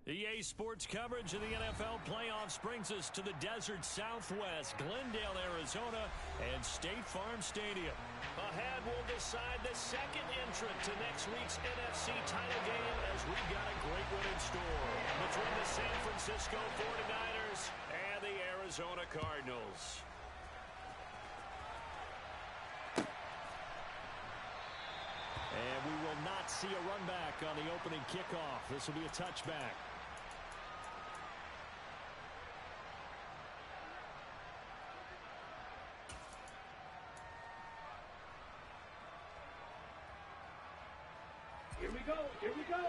EA Sports coverage of the NFL playoffs brings us to the desert southwest, Glendale, Arizona, and State Farm Stadium. Ahead, we'll decide the second entrant to next week's NFC title game as we've got a great one in store between the San Francisco 49ers and the Arizona Cardinals. And we will not see a run back on the opening kickoff. This will be a touchback. Here we go. Here we go.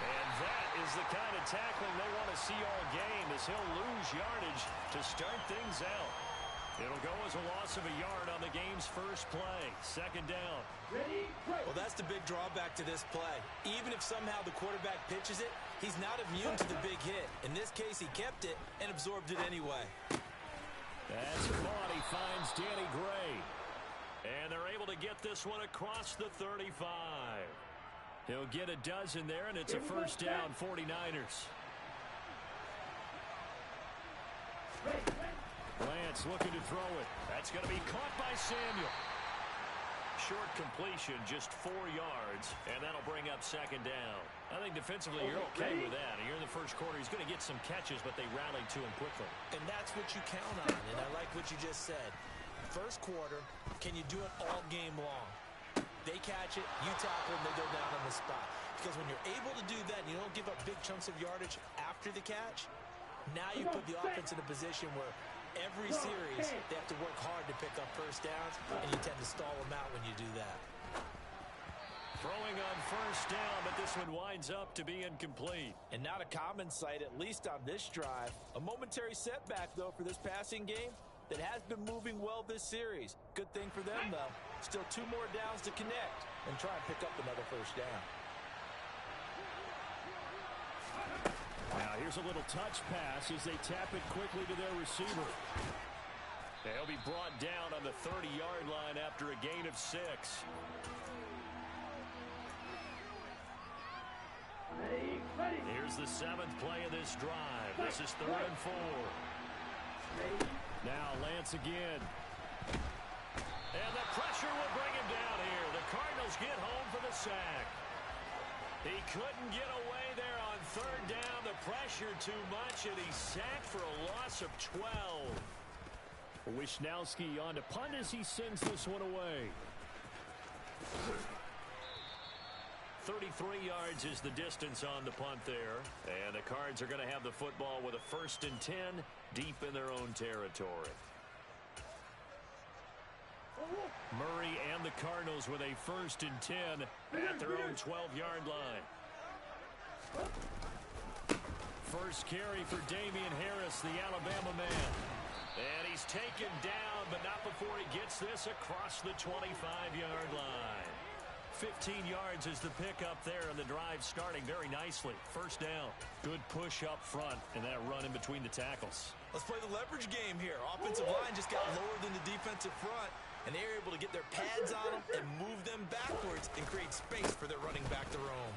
And that is the kind of tackling they want to see all game as he'll lose yardage to start things out. It'll go as a loss of a yard on the game's first play. Second down. Ready, well, that's the big drawback to this play. Even if somehow the quarterback pitches it, he's not immune to the big hit. In this case, he kept it and absorbed it anyway. That's caught. He finds Danny Gray. And they're able to get this one across the 35. He'll get a dozen there, and it's a first down, 49ers. Lance looking to throw it. That's going to be caught by Samuel. Short completion, just 4 yards, and that'll bring up second down. I think defensively you're okay with that. Here in the first quarter, he's going to get some catches, but they rallied to him quickly. And that's what you count on, and I like what you just said. First quarter, can you do it all game long? They catch it, you tackle them, they go down on the spot. Because when you're able to do that and you don't give up big chunks of yardage after the catch, now you put the offense in a position where every series they have to work hard to pick up first downs, and you tend to stall them out when you do that. Throwing on first down, but this one winds up to be incomplete. And not a common sight, at least on this drive. A momentary setback, though, for this passing game that has been moving well this series. Good thing for them, though. Still 2 more downs to connect and try and pick up another first down. Now here's a little touch pass as they tap it quickly to their receiver. They'll be brought down on the 30-yard line after a gain of 6. Here's the 7th play of this drive. This is 3rd and 4. Now Lance again. And the pressure will bring him down here. The Cardinals get home for the sack. He couldn't get away there on 3rd down. The pressure too much, and he's sacked for a loss of 12. Wishnowski on to punt as he sends this one away. 33 yards is the distance on the punt there. And the Cards are going to have the football with a 1st and 10 deep in their own territory. Murray and the Cardinals with a 1st and 10 at their own 12-yard line. First carry for Damian Harris, the Alabama man. And he's taken down, but not before he gets this across the 25-yard line. 15 yards is the pickup there, and the drive starting very nicely. First down. Good push up front, and that run in between the tackles. Let's play the leverage game here. Offensive line just got lower than the defensive front, and they were able to get their pads on them and move them backwards and create space for their running back to roam.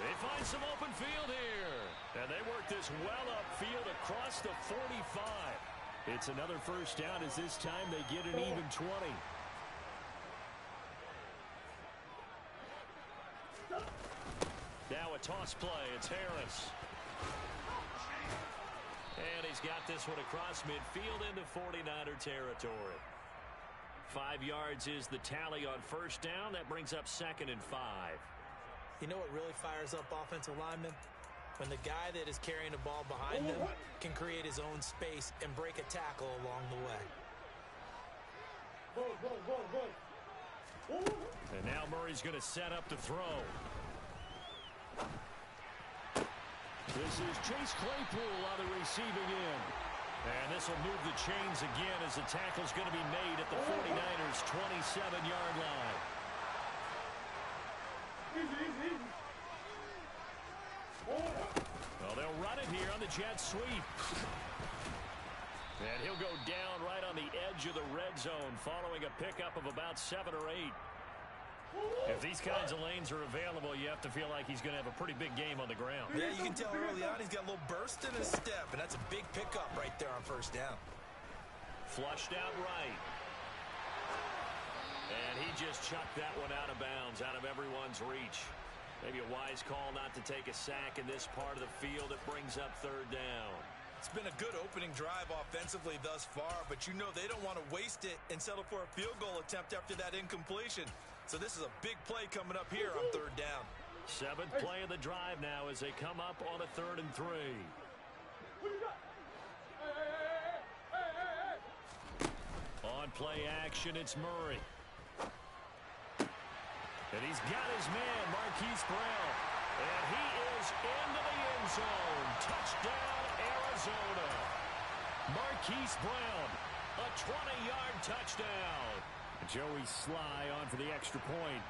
They find some open field here, and they work this well upfield across the 45. It's another first down as this time they get an even 20. Now a toss play. It's Harris. And he's got this one across midfield into 49er territory. 5 yards is the tally on first down. That brings up 2nd and 5. You know what really fires up offensive linemen? When the guy that is carrying the ball behind them can create his own space and break a tackle along the way. And now Murray's going to set up to throw. This is Chase Claypool on the receiving end. And this will move the chains again as the tackle's going to be made at the 49ers' 27-yard line. Well, they'll run it here on the jet sweep. And he'll go down right on the edge of the red zone following a pickup of about 7 or 8. If these kinds of lanes are available, you have to feel like he's going to have a pretty big game on the ground. Yeah, you can tell early on he's got a little burst in his step, and that's a big pickup right there on first down. Flushed out right. And he just chucked that one out of bounds, out of everyone's reach. Maybe a wise call not to take a sack in this part of the field. It brings up third down. It's been a good opening drive offensively thus far, but you know they don't want to waste it and settle for a field goal attempt after that incompletion. So this is a big play coming up here on third down. 7th play of the drive now as they come up on a 3rd and 3. On play action, it's Murray. And he's got his man, Marquise Brown. And he is into the end zone. Touchdown, Arizona. Marquise Brown, a 20-yard touchdown. Joey Sly on for the extra point.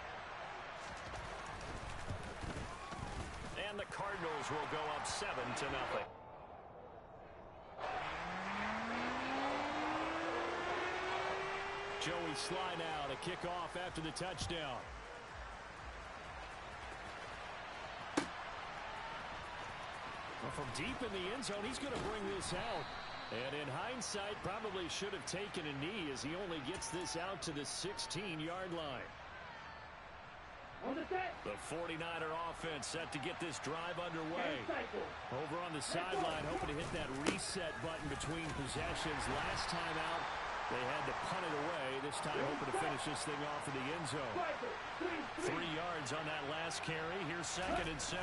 And the Cardinals will go up 7-0. Joey Sly now to kick off after the touchdown. Well, from deep in the end zone, he's going to bring this out. And in hindsight, probably should have taken a knee as he only gets this out to the 16-yard line. The 49er offense set to get this drive underway. Over on the sideline, hoping to hit that reset button between possessions. Last time out, they had to punt it away. This time, hoping to finish this thing off in the end zone. 3 yards on that last carry. Here's 2nd and 7.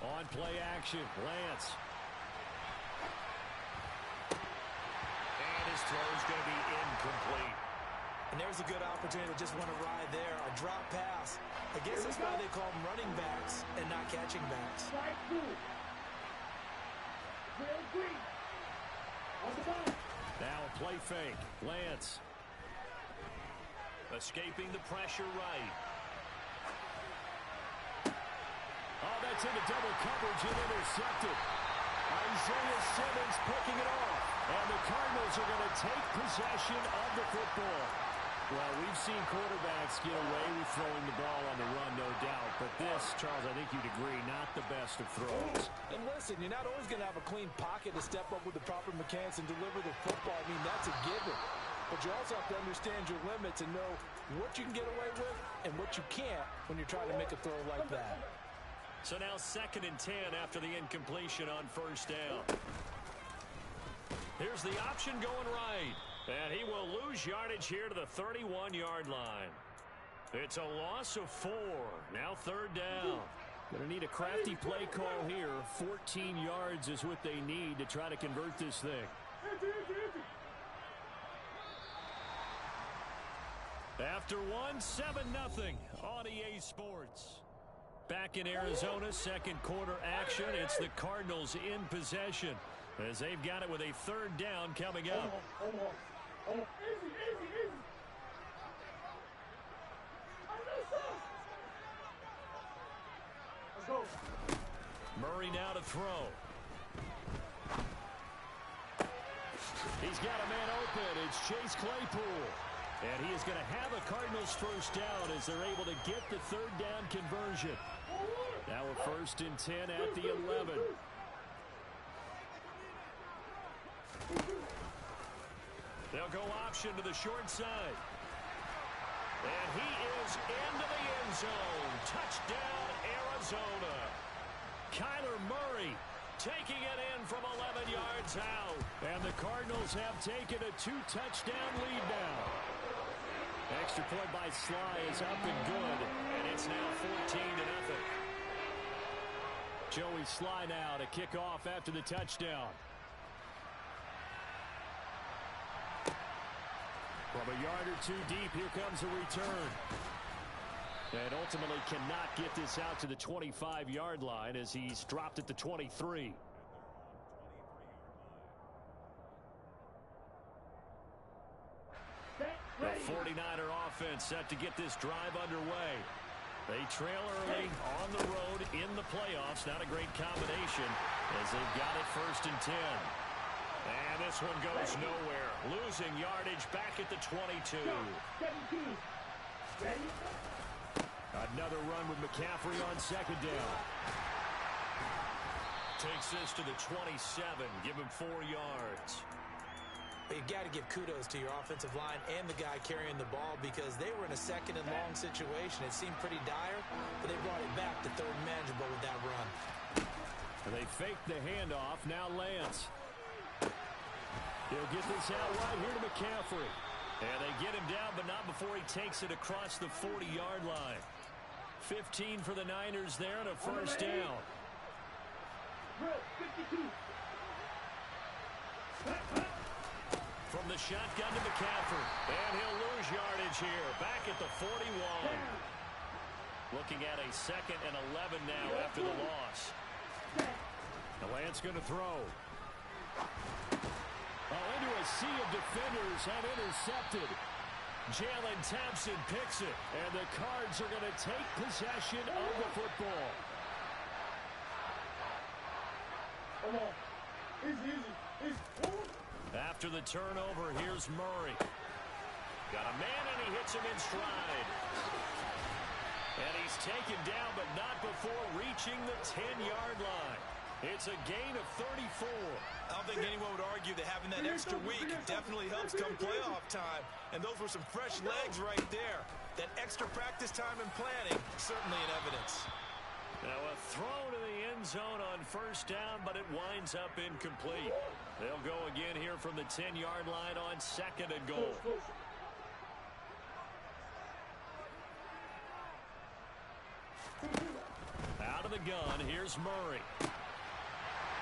On play action, Lance. His throw is going to be incomplete. And there's a good opportunity to just want to ride there. A drop pass. I guess that's why they call them running backs and not catching backs. Now a play fake. Lance. Escaping the pressure right. Oh, that's into double coverage and intercepted. Isaiah Simmons picking it off. And the Cardinals are going to take possession of the football. Well, we've seen quarterbacks get away with throwing the ball on the run, no doubt. But this, Charles, I think you'd agree, not the best of throws. And listen, you're not always going to have a clean pocket to step up with the proper mechanics and deliver the football. I mean, that's a given. But you also have to understand your limits and know what you can get away with and what you can't when you're trying to make a throw like that. So now 2nd and 10 after the incompletion on first down. Here's the option going right. And he will lose yardage here to the 31-yard line. It's a loss of 4. Now 3rd down. Going to need a crafty play call here. 14 yards is what they need to try to convert this thing. After 1, 7-0 on EA Sports. Back in Arizona, 2nd quarter action. It's the Cardinals in possession as they've got it with a 3rd down coming up. Murray now to throw. He's got a man open. It's Chase Claypool. And he is going to have a Cardinals first down as they're able to get the 3rd down conversion. Now a 1st and 10 at the 11. They'll go option to the short side. And he is into the end zone. Touchdown, Arizona. Kyler Murray taking it in from 11 yards out. And the Cardinals have taken a 2-touchdown lead now. Extra point by Sly is up and good. And it's now 14-0. Joey Sly now to kick off after the touchdown. From a yard or 2 deep, here comes a return. And ultimately cannot get this out to the 25-yard line as he's dropped at the 23. The 49er offense set to get this drive underway. They trail early on the road in the playoffs. Not a great combination as they've got it 1st and 10. And this one goes nowhere. Losing yardage back at the 22. Another run with McCaffrey on second down. Takes this to the 27. Give him 4 yards. You've got to give kudos to your offensive line and the guy carrying the ball because they were in a second and long situation. It seemed pretty dire, but they brought it back to third and manageable with that run. And they faked the handoff. Now Lance. He'll get this out right here to McCaffrey. And they get him down, but not before he takes it across the 40-yard line. 15 for the Niners there and a first down. From the shotgun to McCaffrey. And he'll lose yardage here. Back at the 41. Looking at a 2nd and 11 now after the loss. The Lance going to throw. Into a sea of defenders and intercepted. Jalen Thompson picks it. And the Cards are going to take possession of the football. After the turnover, here's Murray. Got a man, and he hits him in stride. And he's taken down, but not before reaching the 10-yard line. It's a gain of 34. I don't think anyone would argue that having that extra week definitely helps come playoff time. And those were some fresh legs right there. That extra practice time and planning, certainly in evidence. Now a throw to the end zone on first down, but it winds up incomplete. They'll go again here from the 10-yard line on 2nd and goal. Out of the gun, here's Murray.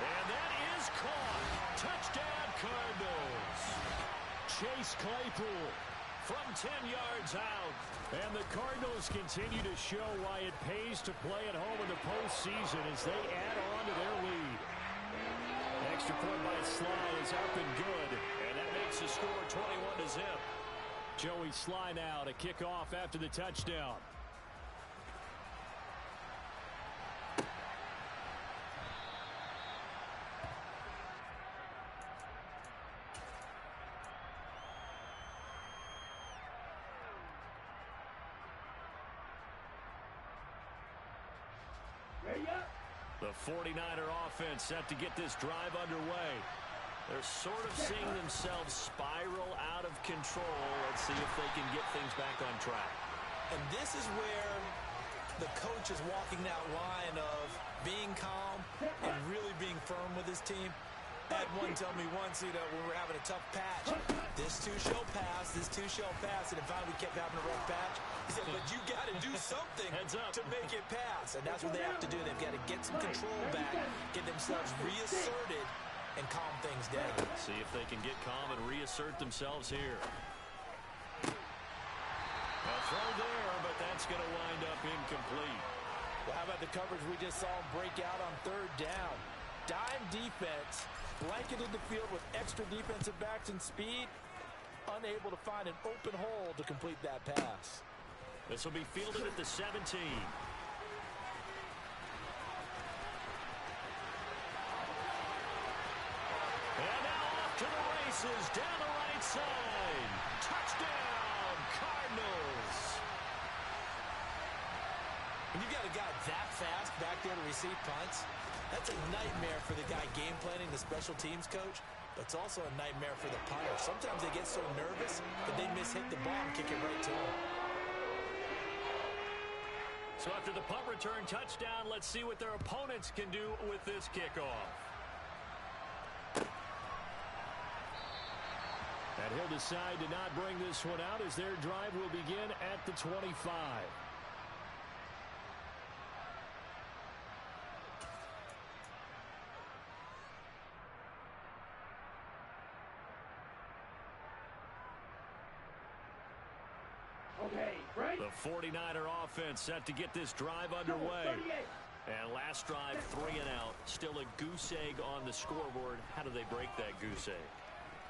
And that is caught. Touchdown, Cardinals. Chase Claypool from 10 yards out. And the Cardinals continue to show why it pays to play at home in the postseason as they add on to their lead. Extra point by Sly is up and good. And that makes the score 21-0. Joey Sly now to kick off after the touchdown. The 49er offense set to get this drive underway. They're sort of seeing themselves spiral out of control. Let's see if they can get things back on track. And this is where the coach is walking that line of being calm and really being firm with his team. I had one tell me once, when we were having a tough patch, this too shall pass, this too shall pass, and if we kept having a rough patch, he said, but you got to do something to make it pass, and that's what they have to do. They've got to get some control back, get themselves reasserted, and calm things down. See if they can get calm and reassert themselves here. A throw there, but that's going to wind up incomplete. Well, how about the coverage we just saw him break out on third down? Dime defense, blanketed the field with extra defensive backs and speed, unable to find an open hole to complete that pass. This will be fielded at the 17. And now off to the races, down the right side. Touchdown, Cardinals. When you've got a guy that fast back there to receive punts, that's a nightmare for the guy game planning, the special teams coach, but it's also a nightmare for the punter. Sometimes they get so nervous that they miss-hit the ball and kick it right to him. So after the punt return touchdown, let's see what their opponents can do with this kickoff. And he'll decide to not bring this one out as their drive will begin at the 25. The 49er offense set to get this drive underway. And last drive, 3 and out. Still a goose egg on the scoreboard. How do they break that goose egg?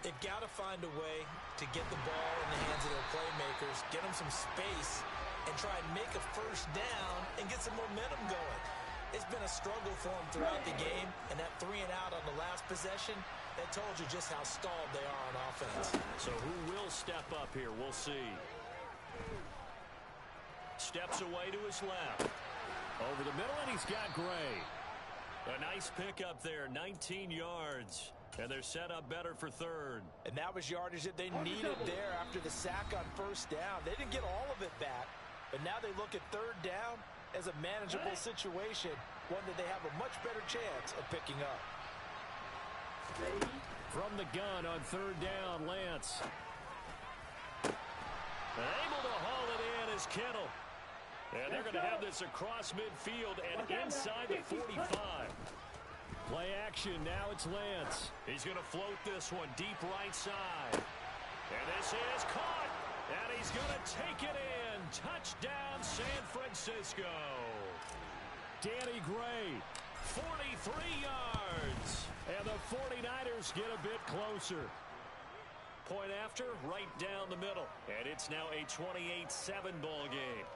They've got to find a way to get the ball in the hands of their playmakers, get them some space, and try and make a first down and get some momentum going. It's been a struggle for them throughout the game, and that 3 and out on the last possession, That told you just how stalled they are on offense. So who will step up here? We'll see. Steps away to his left. Over the middle, and he's got Gray. A nice pickup there, 19 yards. And they're set up better for third. And that was yardage that they needed there after the sack on first down. They didn't get all of it back, but now they look at third down as a manageable situation, one that they have a much better chance of picking up. From the gun on third down, Lance. And able to haul it in is Kittle. And they're going to have this across midfield and inside the 45. Play action, now it's Lance. He's going to float this one deep right side. And this is caught. And he's going to take it in. Touchdown, San Francisco. Danny Gray, 43 yards. And the 49ers get a bit closer. Point after, right down the middle. And it's now a 28-7 ball game.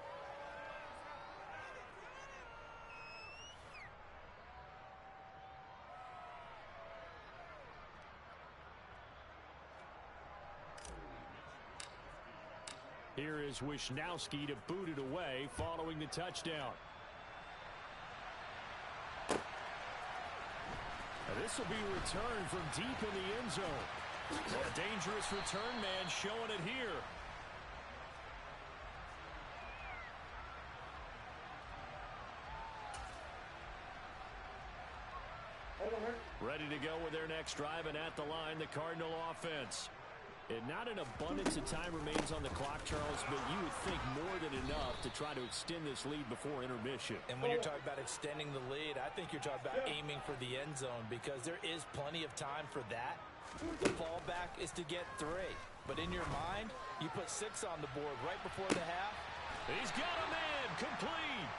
Here is Wisnowski to boot it away following the touchdown. And this will be returned from deep in the end zone. A dangerous return man showing it here. Ready to go with their next drive, and at the line, the Cardinal offense. And not an abundance of time remains on the clock, Charles, but you would think more than enough to try to extend this lead before intermission. And when you're talking about extending the lead, I think you're talking about aiming for the end zone because there is plenty of time for that. The fallback is to get 3. But in your mind, you put 6 on the board right before the half. He's got a man complete.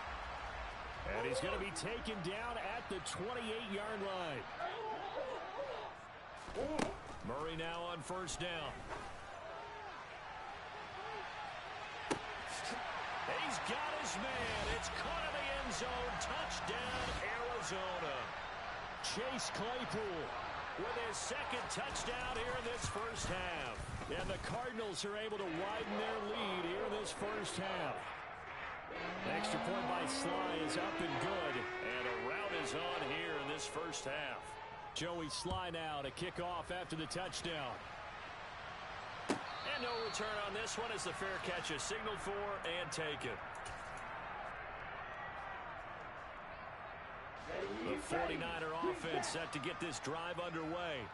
And he's going to be taken down at the 28-yard line. Murray now on first down. He's got his man. It's caught in the end zone. Touchdown, Arizona. Chase Claypool with his second touchdown here in this first half. And the Cardinals are able to widen their lead here in this first half. Extra point by Sly is up and good. And a rout is on here in this first half. Joey Sly now to kick off after the touchdown. And no return on this one as the fair catch is signaled for and taken. The 49er offense set to get this drive underway.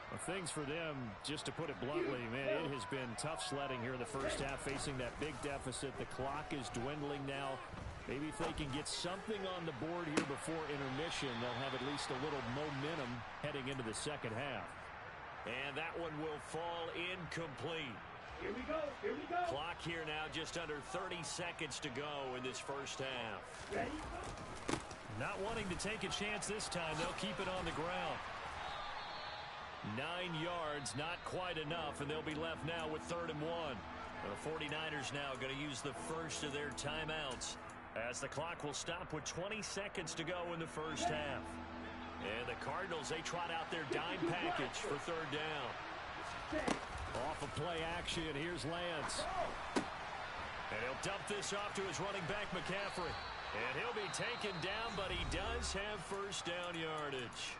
Well, things for them, just to put it bluntly, man, it has been tough sledding here in the first half, facing that big deficit. The clock is dwindling now. Maybe if they can get something on the board here before intermission, they'll have at least a little momentum heading into the second half. And that one will fall incomplete. Here we go. Here we go. Clock here now just under 30 seconds to go in this first half. Ready? Not wanting to take a chance this time, they'll keep it on the ground. 9 yards, not quite enough, and they'll be left now with 3rd and 1. The 49ers now going to use the first of their timeouts, as the clock will stop with 20 seconds to go in the first half. And the Cardinals, they trot out their dime package for 3rd down. Off of play action, here's Lance. And he'll dump this off to his running back, McCaffrey. And he'll be taken down, but he does have first down yardage.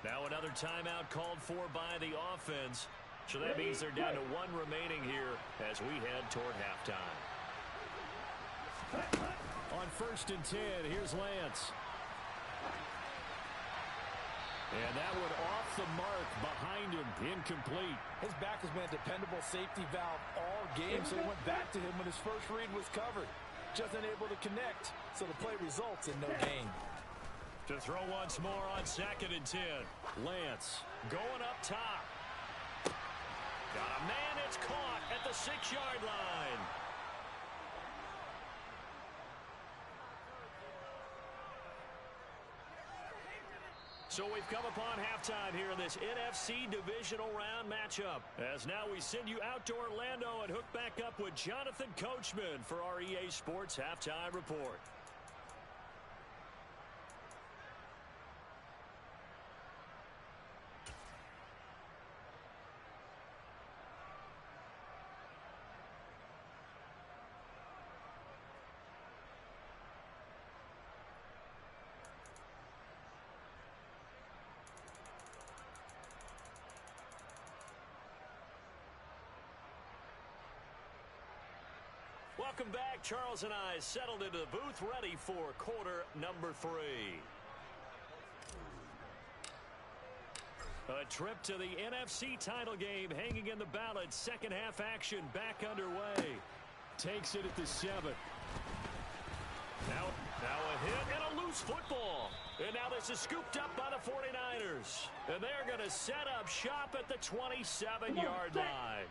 Now another timeout called for by the offense. So that means they're down to 1 remaining here as we head toward halftime. On 1st and 10, here's Lance. And that one off the mark behind him, incomplete. His back has been a dependable safety valve all game, so he went back to him when his first read was covered. Just unable to connect, so the play results in no gain. To throw once more on 2nd and 10. Lance going up top. Got a man, it's caught at the 6-yard line. So we've come upon halftime here in this NFC Divisional Round matchup. As now we send you out to Orlando and hook back up with Jonathan Coachman for our EA Sports Halftime Report. Welcome back. Charles and I settled into the booth, ready for quarter number 3. A trip to the NFC title game hanging in the balance. Second half action back underway. Takes it at the 7. Now a hit and a loose football. And now this is scooped up by the 49ers. And they're going to set up shop at the 27-yard line.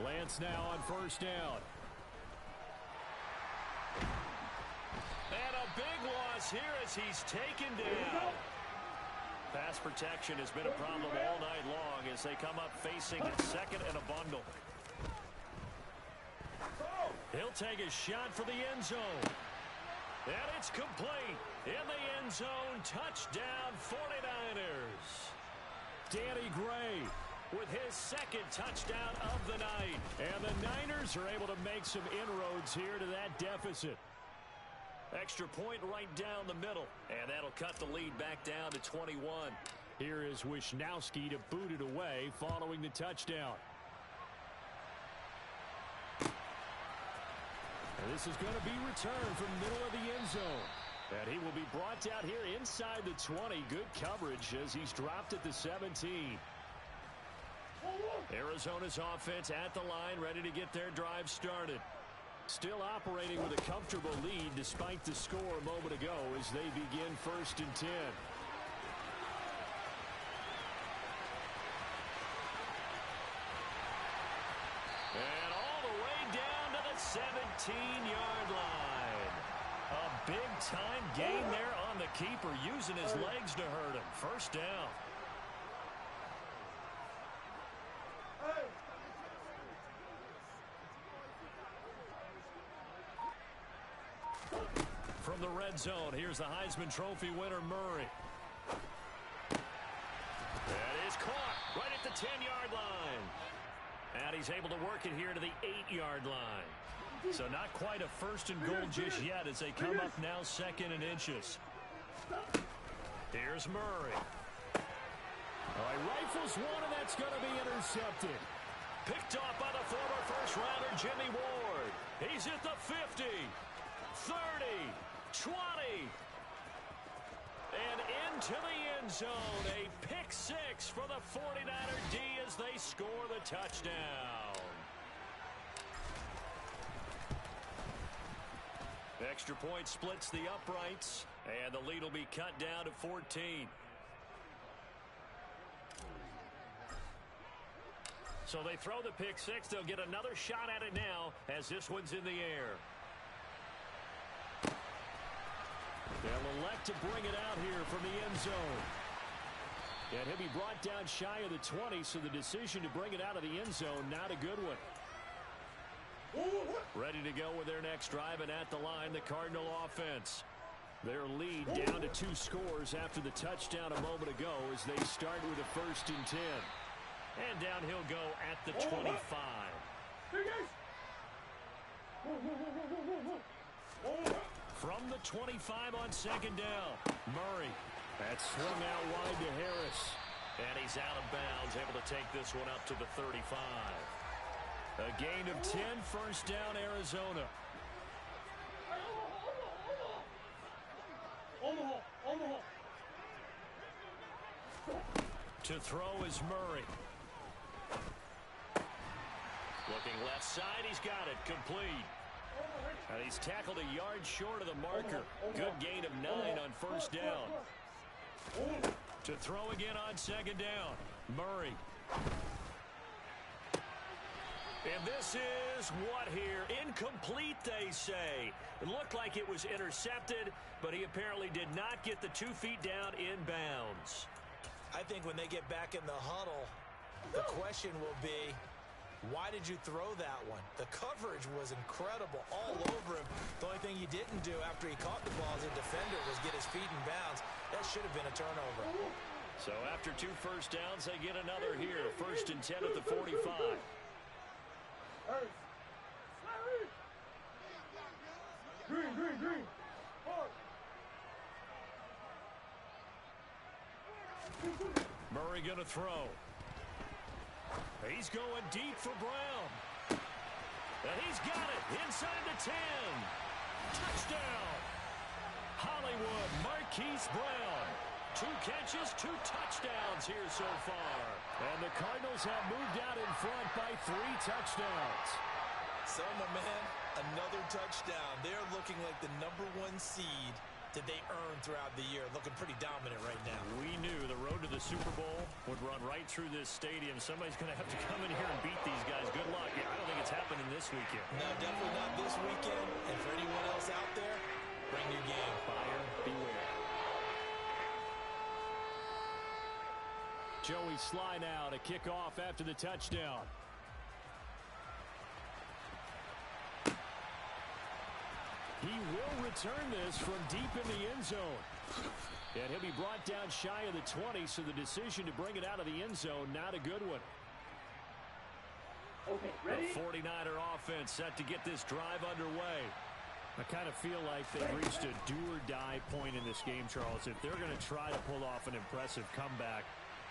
Lance now on first down. And a big loss here as he's taken down. Pass protection has been a problem all night long as they come up facing a second and a bundle. He'll take a shot for the end zone. And it's complete. In the end zone, touchdown 49ers. Danny Gray with his second touchdown of the night. And the Niners are able to make some inroads here to that deficit. Extra point right down the middle. And that'll cut the lead back down to 21. Here is Wisnowski to boot it away following the touchdown. And this is going to be returned from the middle of the end zone. And he will be brought down here inside the 20. Good coverage as he's dropped at the 17. Arizona's offense at the line, ready to get their drive started. Still operating with a comfortable lead despite the score a moment ago as they begin 1st and 10. And all the way down to the 17-yard line. A big-time gain there on the keeper, using his legs to hurt him. First down. From the red zone, here's the Heisman Trophy winner, Murray. That is caught right at the 10-yard line. And he's able to work it here to the 8-yard line. So not quite a 1st and goal just yet as they come up now 2nd and inches. Here's Murray. All right, rifles one, and that's going to be intercepted. Picked off by the former first-rounder Jimmy Ward. He's at the 50, 30, 20, and into the end zone. A pick 6 for the 49er D as they score the touchdown. Extra point splits the uprights, and the lead will be cut down to 14. So they throw the pick 6. They'll get another shot at it now as this one's in the air. They'll elect to bring it out here from the end zone. And he'll be brought down shy of the 20, so the decision to bring it out of the end zone, not a good one. Ready to go with their next drive, and at the line, the Cardinal offense. Their lead down to 2 scores after the touchdown a moment ago as they start with a 1st and 10. And down he'll go at the 25. From the 25 on 2nd down, Murray. That's swung out wide to Harris. And he's out of bounds, able to take this one up to the 35. A gain of 10, 1st down, Arizona. To throw is Murray. Looking left side, he's got it, complete. And he's tackled a yard short of the marker. Good gain of 9 on 1st down. To throw again on 2nd down, Murray. And this is what here? Incomplete, they say. It looked like it was intercepted, but he apparently did not get the 2 feet down in bounds. I think when they get back in the huddle, the question will be, why did you throw that one? The coverage was incredible all over him. The only thing he didn't do after he caught the ball as a defender was get his feet in bounds. That should have been a turnover. So after 2 first downs, they get another here. 1st and 10 at the 45. Green. Murray going to throw. He's going deep for Brown. And he's got it inside the 10. Touchdown. Hollywood Marquise Brown. 2 catches, 2 touchdowns here so far. And the Cardinals have moved out in front by 3 touchdowns. So, my man, another touchdown. They're looking like the #1 seed that they earned throughout the year. Looking pretty dominant right now. We knew the road to the Super Bowl would run right through this stadium. Somebody's going to have to come in here and beat these guys. Good luck. Yeah, I don't think it's happening this weekend. No, definitely not this weekend. And for anyone else out there, bring your game. Buyer beware. Joey Sly now to kick off after the touchdown. He will return this from deep in the end zone. And he'll be brought down shy of the 20, so the decision to bring it out of the end zone, not a good one. Okay, ready? The 49er offense set to get this drive underway. I kind of feel like they've reached a do-or-die point in this game, Charles. If they're going to try to pull off an impressive comeback,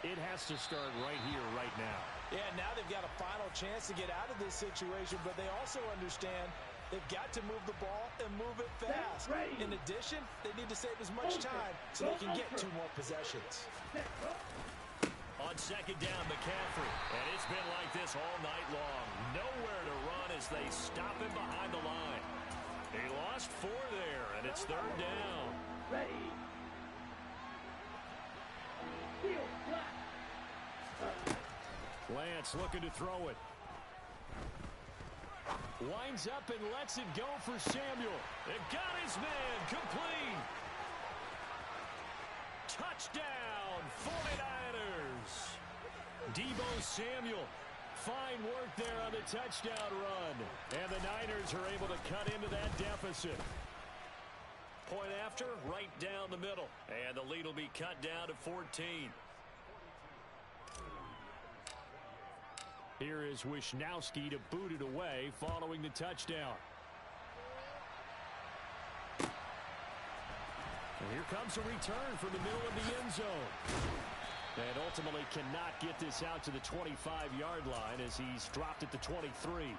it has to start right here, right now. Yeah, now they've got a final chance to get out of this situation, but they also understand they've got to move the ball and move it fast. In addition, they need to save as much time so they can get 2 more possessions. On second down, McCaffrey. And it's been like this all night long. Nowhere to run as they stop him behind the line. He lost 4 there, and it's 3rd down. Ready. Lance looking to throw it. Winds up and lets it go for Samuel. It got his man complete. Touchdown, 49ers. Deebo Samuel. Fine work there on the touchdown run. And the Niners are able to cut into that deficit. Point after, right down the middle. And the lead will be cut down to 14. Here is Wisnowski to boot it away following the touchdown. And here comes a return from the middle of the end zone. And ultimately cannot get this out to the 25-yard line as he's dropped at the 23.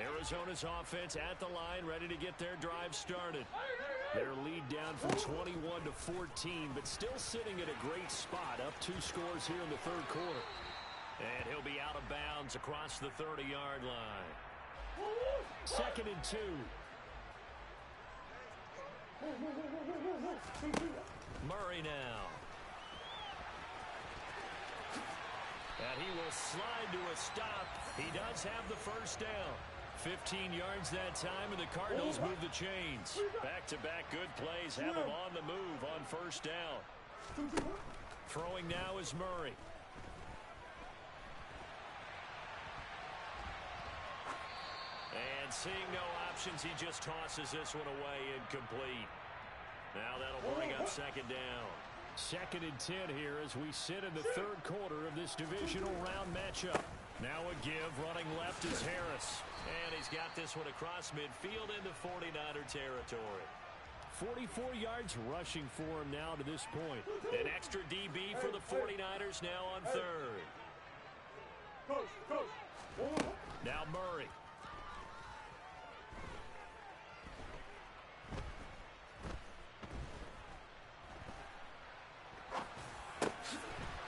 Arizona's offense at the line, ready to get their drive started. Their lead down from 21 to 14, but still sitting at a great spot, up 2 scores here in the 3rd quarter. And he'll be out of bounds across the 30-yard line. 2nd and 2. Murray now. And he will slide to a stop. He does have the 1st down. 15 yards that time, and the Cardinals move the chains. Back-to-back good plays have them on the move on 1st down. Throwing now is Murray. And seeing no options, he just tosses this one away incomplete. Now that'll bring up 2nd down. 2nd and 10 here as we sit in the 3rd quarter of this divisional round matchup. Now a give, running left is Harris. And he's got this one across midfield into 49er territory. 44 yards rushing for him now to this point. An extra DB for the 49ers now on 3rd. Now Murray.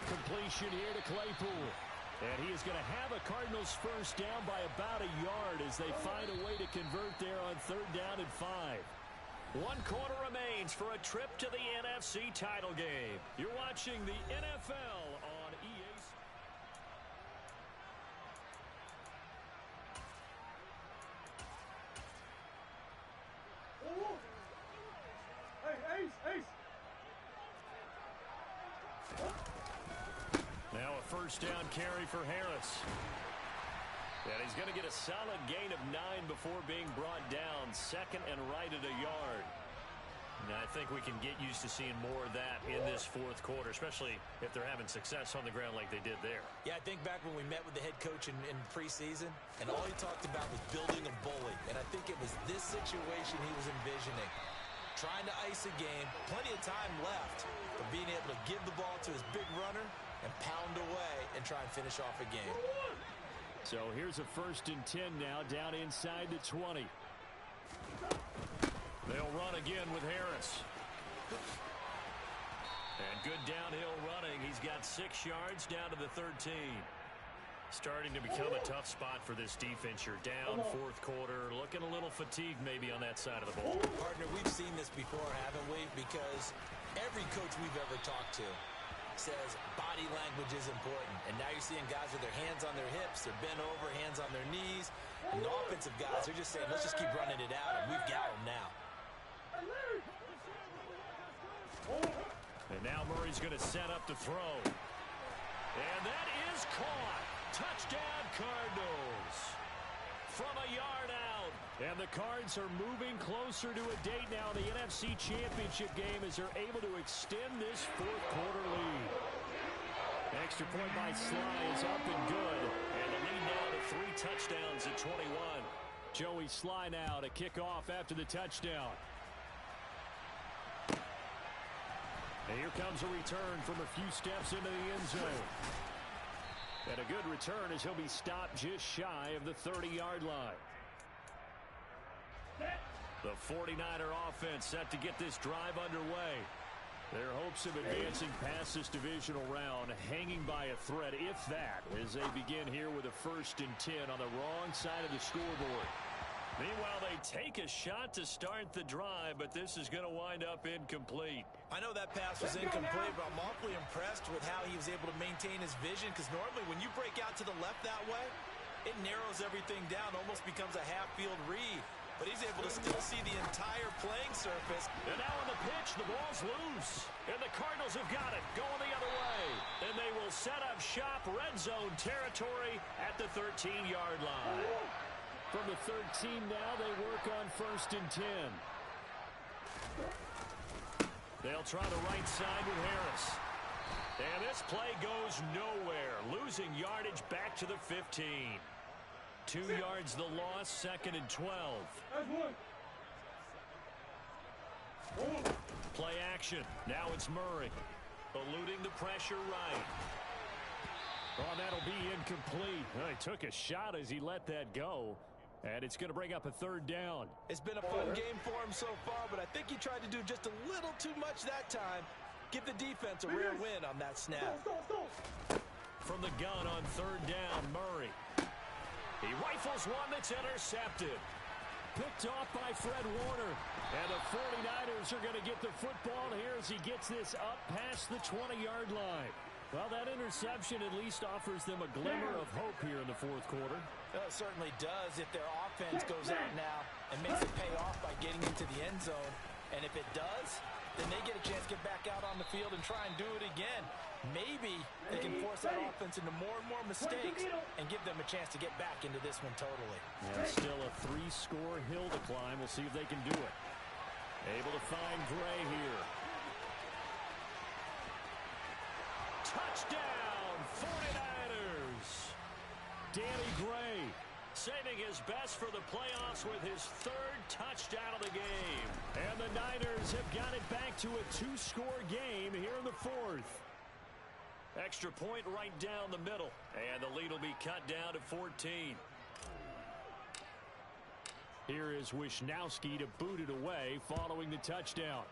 Completion here to Claypool. And he is going to have a Cardinals 1st down by about a yard as they find a way to convert there on 3rd down and 5. 1 quarter remains for a trip to the NFC title game. You're watching the NFL on EA. Ace. Now a 1st down carry for Harris. And he's going to get a solid gain of 9 before being brought down. 2nd and right at a yard. And I think we can get used to seeing more of that in this 4th quarter, especially if they're having success on the ground like they did there. Yeah, I think back when we met with the head coach in preseason, and all he talked about was building a bully. And I think it was this situation he was envisioning. Trying to ice a game, plenty of time left, but being able to give the ball to his big runner and pound away and try and finish off a game. So here's a 1st and 10 now, down inside the 20. They'll run again with Harris. And good downhill running. He's got 6 yards down to the 13. Starting to become a tough spot for this defense. You're down 4th quarter, looking a little fatigued maybe on that side of the ball. Partner, we've seen this before, haven't we? Because every coach we've ever talked to says body language is important. And now you're seeing guys with their hands on their hips, they're bent over, hands on their knees. And the offensive guys are just saying, let's just keep running it out, and we've got them now. And now Murray's going to set up to throw. And that is caught. Touchdown, Cardinals. From a yard out. And the Cards are moving closer to a date now in the NFC Championship game as they're able to extend this 4th quarter lead. Extra point by Sly is up and good. And the lead now to 3 touchdowns at 21. Joey Sly now to kick off after the touchdown. And here comes a return from a few steps into the end zone. And a good return as he'll be stopped just shy of the 30-yard line. The 49er offense set to get this drive underway. Their hopes of advancing past this divisional round hanging by a thread, if that, as they begin here with a 1st and 10 on the wrong side of the scoreboard. Meanwhile, they take a shot to start the drive, but this is going to wind up incomplete. I know that pass was incomplete, but I'm awfully impressed with how he was able to maintain his vision, because normally when you break out to the left that way, it narrows everything down, almost becomes a half-field read. But he's able to still see the entire playing surface. And now on the pitch, the ball's loose. And the Cardinals have got it, going the other way. And they will set up shop, red zone territory at the 13-yard line. From the 13 now, they work on 1st and 10. They'll try the right side with Harris. And this play goes nowhere, losing yardage back to the 15. 2 yards the loss, 2nd and 12. Play action. Now it's Murray. Eluding the pressure right. Oh, that'll be incomplete. Oh, he took a shot as he let that go. And it's going to bring up a 3rd down. It's been a fun game for him so far, but I think he tried to do just a little too much that time. Give the defense a rare win on that snap. From the gun on 3rd down, Murray. He rifles one that's intercepted. Picked off by Fred Warner. And the 49ers are going to get the football here as he gets this up past the 20-yard line. Well, that interception at least offers them a glimmer of hope here in the 4th quarter. Well, it certainly does if their offense goes out now and makes it pay off by getting into the end zone. And if it does, then they get a chance to get back out on the field and try and do it again. Maybe they can force that offense into more and more mistakes and give them a chance to get back into this one totally. And still a 3-score hill to climb. We'll see if they can do it. Able to find Gray here. Touchdown, 49ers. Danny Gray saving his best for the playoffs with his 3rd touchdown of the game. And the Niners have got it back to a 2-score game here in the 4th. Extra point right down the middle. And the lead will be cut down to 14. Here is Wisnowski to boot it away following the touchdown.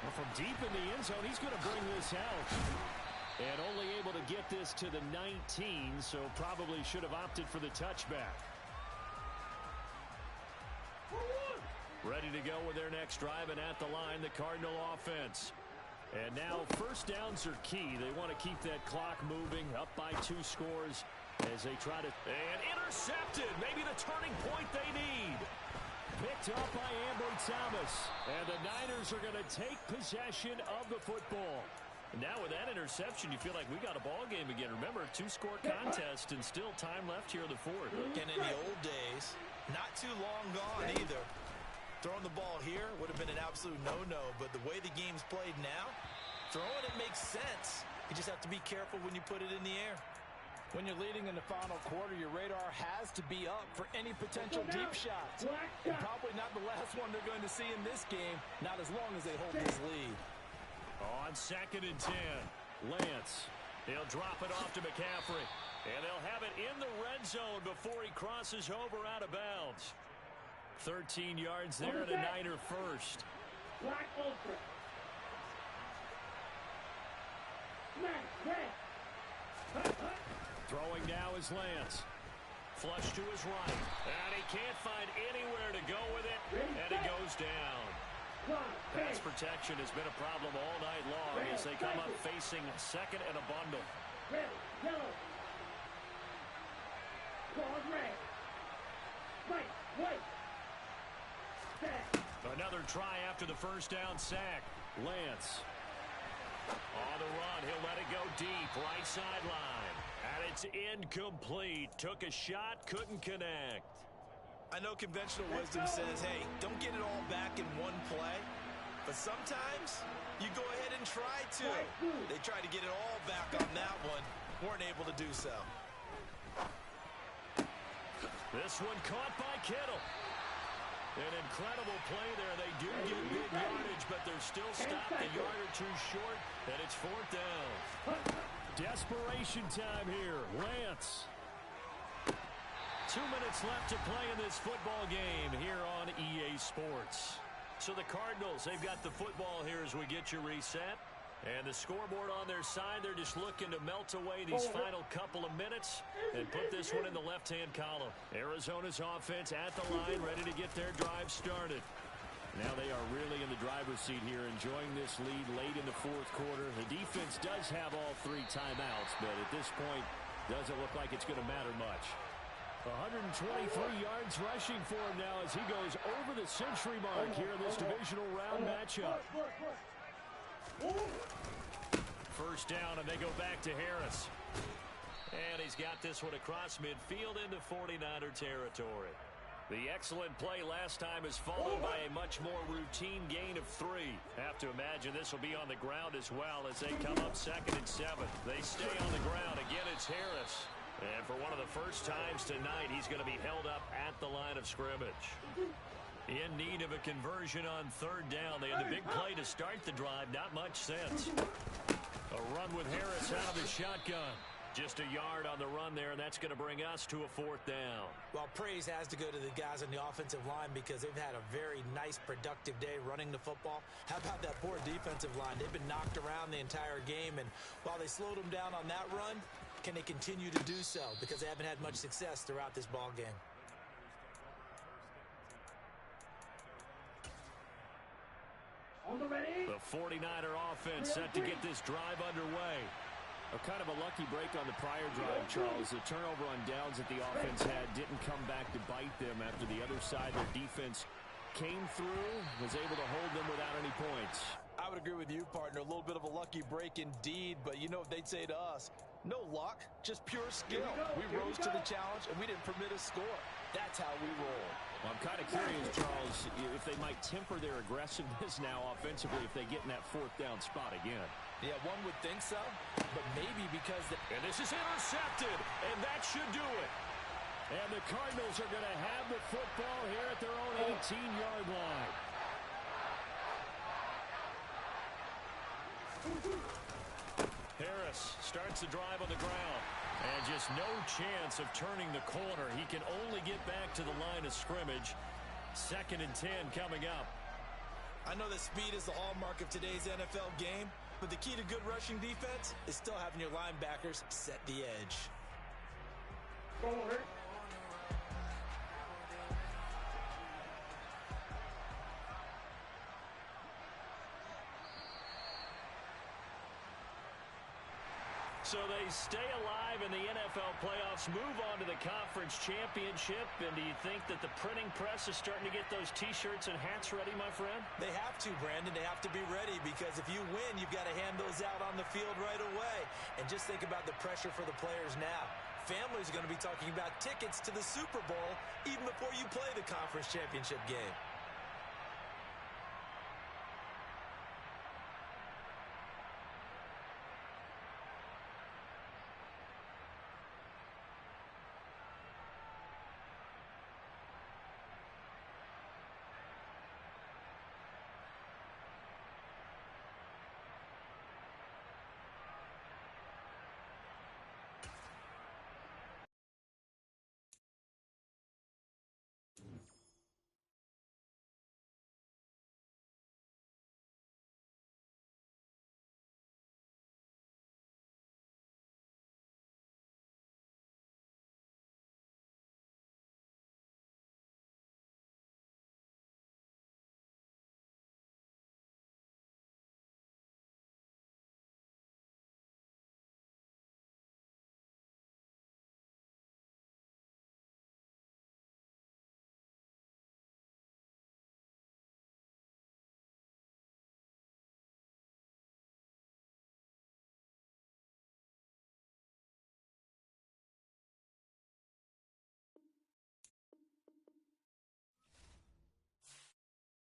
Well, from deep in the end zone, he's going to bring this out. And only able to get this to the 19, so probably should have opted for the touchback. Ready to go with their next drive, and at the line, the Cardinal offense. And now 1st downs are key. They want to keep that clock moving, up by 2 scores as they try to... And intercepted! Maybe the turning point they need. Picked up by Ambry Thomas. And the Niners are going to take possession of the football. And now with that interception, you feel like we got a ball game again. Remember, 2-score contest and still time left here in the 4th. And in the old days, not too long gone either. Throwing the ball here would have been an absolute no-no, but the way the game's played now, throwing it makes sense. You just have to be careful when you put it in the air. When you're leading in the final quarter, your radar has to be up for any potential deep shots. And probably not the last one they're going to see in this game, not as long as they hold this lead. On 2nd and 10, Lance. He'll drop it off to McCaffrey. And they'll have it in the red zone before he crosses over out of bounds. 13 yards there and a Niner first. Throwing now is Lance. Flush to his right. And he can't find anywhere to go with it. And he goes down. Pass protection has been a problem all night long as they come up facing second and a bundle. Another try after the first down sack. Lance. On the run, he'll let it go deep, right sideline. And it's incomplete. Took a shot, couldn't connect. I know conventional wisdom says, hey, don't get it all back in one play. But sometimes you go ahead and try to. They tried to get it all back on that one. Weren't able to do so. This one caught by Kittle. An incredible play there. They do get good yardage, but they're still stopped a yard or two short, and it's 4th down. Desperation time here. Lance. 2 minutes left to play in this football game here on EA Sports. So the Cardinals, they've got the football here as we get you reset. And the scoreboard on their side, they're just looking to melt away these final couple of minutes and put this one in the left-hand column. Arizona's offense at the line, ready to get their drive started. Now they are really in the driver's seat here, enjoying this lead late in the 4th quarter. The defense does have all 3 timeouts, but at this point, doesn't look like it's going to matter much. 123 yards rushing for him now as he goes over the century mark here in this divisional round matchup. First down, and they go back to Harris. And he's got this one across midfield into 49er territory. The excellent play last time is followed by a much more routine gain of 3. Have to imagine this will be on the ground as well as they come up 2nd and 7. They stay on the ground. Again, it's Harris. And for one of the first times tonight, he's going to be held up at the line of scrimmage. In need of a conversion on 3rd down. They had the big play to start the drive. Not much sense. A run with Harris out of his shotgun. Just a yard on the run there, and that's going to bring us to a 4th down. Well, praise has to go to the guys on the offensive line because they've had a very nice, productive day running the football. How about that poor defensive line? They've been knocked around the entire game, and while they slowed them down on that run, can they continue to do so? Because they haven't had much success throughout this ball game. The 49er offense set to get this drive underway. Kind of a lucky break on the prior drive, Charles. The turnover on downs that the offense had didn't come back to bite them after the other side. Their defense came through, was able to hold them without any points. I would agree with you, partner. A little bit of a lucky break indeed, but you know what they'd say to us? No luck, just pure skill. We rose to the challenge, and we didn't permit a score. That's how we roll. Well, I'm kind of curious, Charles, if they might temper their aggressiveness now offensively if they get in that 4th down spot again. Yeah, one would think so, but maybe because... And this is intercepted, and that should do it. And the Cardinals are going to have the football here at their own 18-yard line. Harris starts the drive on the ground. And just no chance of turning the corner. He can only get back to the line of scrimmage. 2nd and 10 coming up. I know that speed is the hallmark of today's NFL game, but the key to good rushing defense is still having your linebackers set the edge. Forward. So they stay alive in the NFL playoffs, move on to the conference championship. And do you think that the printing press is starting to get those T-shirts and hats ready, my friend? They have to, Brandon. They have to be ready because if you win, you've got to hand those out on the field right away. And just think about the pressure for the players now. Families are going to be talking about tickets to the Super Bowl even before you play the conference championship game.